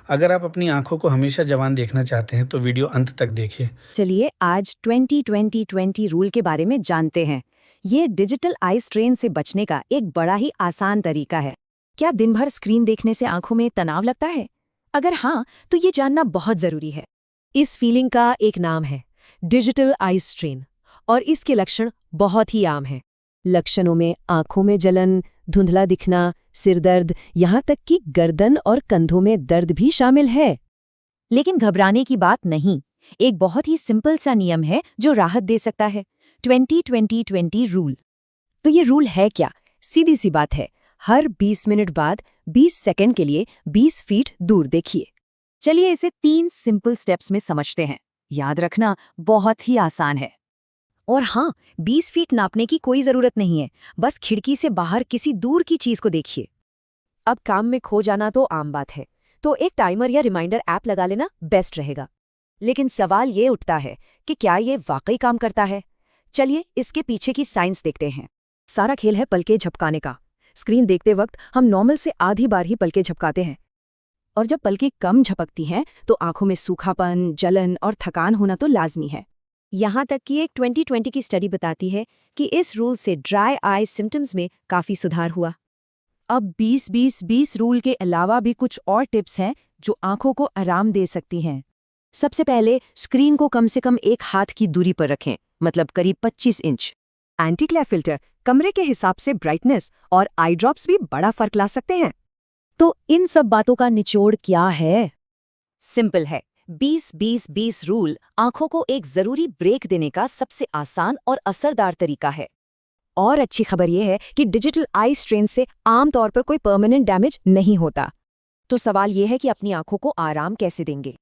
अगर आप अपनी आंखों को हमेशा जवान देखना चाहते हैं तो वीडियो अंत तक देखिए। चलिए आज 20-20-20 रूल के बारे में जानते हैं। ये डिजिटल आई स्ट्रेन से बचने का एक बड़ा ही आसान तरीका है। क्या दिन भर स्क्रीन देखने से आंखों में तनाव लगता है? अगर हाँ, तो ये जानना बहुत जरूरी है। इस फीलिंग का एक नाम है डिजिटल आई स्ट्रेन और इसके लक्षण बहुत ही आम हैं। लक्षणों में आंखों में जलन, धुंधला दिखना, सिर दर्द, यहाँ तक कि गर्दन और कंधों में दर्द भी शामिल है। लेकिन घबराने की बात नहीं। एक बहुत ही सिंपल सा नियम है जो राहत दे सकता है। 20-20-20 रूल। तो ये रूल है क्या? सीधी सी बात है, हर 20 मिनट बाद 20 सेकंड के लिए 20 फीट दूर देखिए। चलिए इसे 3 सिंपल स्टेप्स में समझते हैं। याद रखना बहुत ही आसान है। और हाँ, 20 फीट नापने की कोई जरूरत नहीं है, बस खिड़की से बाहर किसी दूर की चीज को देखिए। अब काम में खो जाना तो आम बात है, तो एक टाइमर या रिमाइंडर ऐप लगा लेना बेस्ट रहेगा। लेकिन सवाल ये उठता है कि क्या ये वाकई काम करता है? चलिए इसके पीछे की साइंस देखते हैं। सारा खेल है पलकें झपकाने का। स्क्रीन देखते वक्त हम नॉर्मल से आधी बार ही पलकें झपकाते हैं, और जब पलकें कम झपकती हैं तो आंखों में सूखापन, जलन और थकान होना तो लाजमी है। यहाँ तक कि एक 2020 की स्टडी बताती है कि इस रूल से ड्राई आई सिम्टम्स में काफी सुधार हुआ। अब 20-20-20 रूल के अलावा भी कुछ और टिप्स हैं जो आंखों को आराम दे सकती हैं। सबसे पहले स्क्रीन को कम से कम 1 हाथ की दूरी पर रखें, मतलब करीब 25 इंच। एंटी ग्लेयर फिल्टर, कमरे के हिसाब से ब्राइटनेस और आई ड्रॉप्स भी बड़ा फर्क ला सकते हैं। तो इन सब बातों का निचोड़ क्या है? सिंपल है। 20-20-20 रूल आंखों को एक जरूरी ब्रेक देने का सबसे आसान और असरदार तरीका है। और अच्छी खबर यह है कि डिजिटल आई स्ट्रेन से आमतौर पर कोई परमानेंट डैमेज नहीं होता। तो सवाल यह है कि अपनी आंखों को आराम कैसे देंगे?